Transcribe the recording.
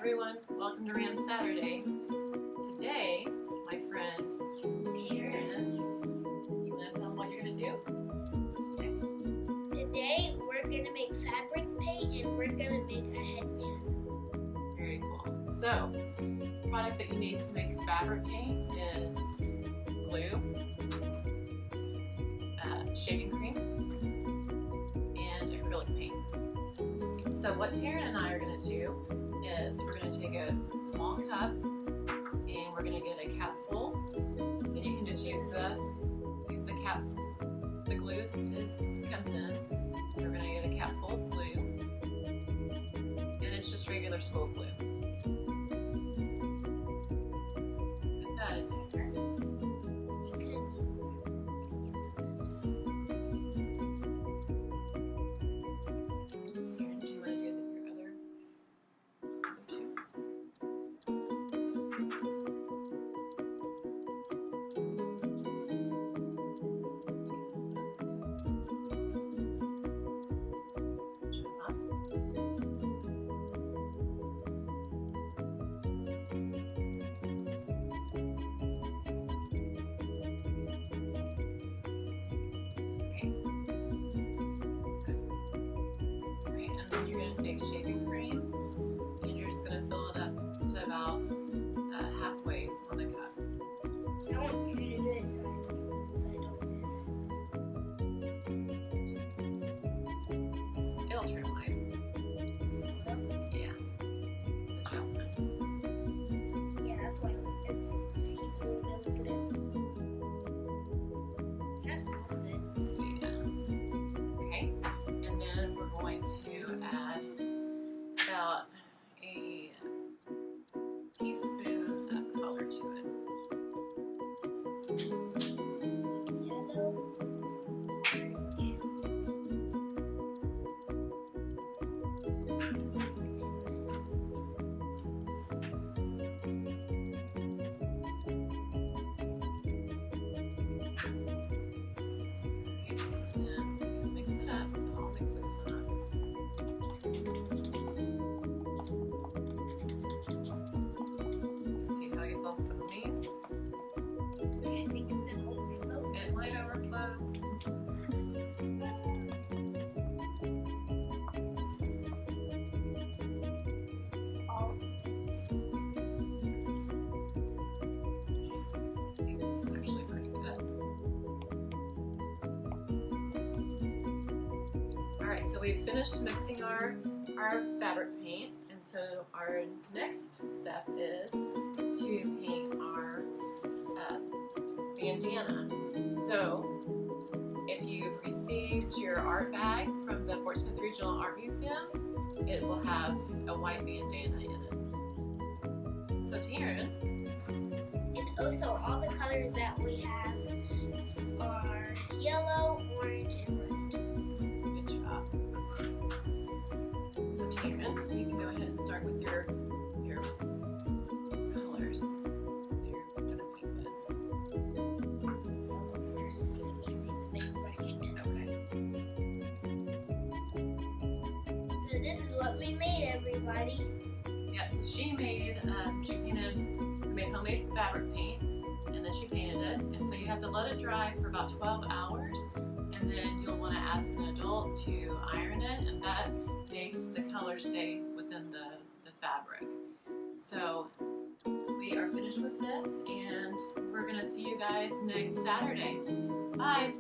everyone, welcome to Ram Saturday. Today, my friend Karen, you want to tell them what you're going to do? Today we're going to make fabric paint and we're going to make a headband. Very cool. So, the product that you need to make fabric paint is glue, shaving cream, and acrylic paint. So what Taryn and I are going to do is we're going to take a small cup and we're going to get a cap full, and you can just use the cap, the glue comes in. So we're going to get a cap full of glue, and it's just regular school glue. Put that in there. Shaving cream, and you're just going to fill it up to about halfway on the cup. I want you to do it so I don't miss. It'll turn white. Yeah. It's a gel pen. Yeah, that's why it's see-through. Look at it. That smells good. Yeah. Okay. And then we're going to add about a teaspoon of color to it. Yellow, orange. And then mix it up, so I'll mix this one up. See how it gets all foamy? I think it's gonna overflow. It might overflow. All I think it's actually pretty good. Alright, so we've finished mixing our fabric paint, and so our next step is to paint our bandana. So if you've received your art bag from the Portsmouth Regional Art Museum, it will have a white bandana in it. So Taryn, And also, all the colors that we have are yellow, orange, and red. good job. So Taryn, you can go ahead and start with your colors that you're gonna paint with. Yellow first, using the big brush. Okay. So this is what we made, everybody. Yeah, so she made homemade fabric paint, and then she painted it, and so you have to let it dry for about 12 hours, and then you'll want to ask an adult to iron it, and that makes the color stay within the fabric. So we are finished with this, and we're going to see you guys next Saturday. Bye!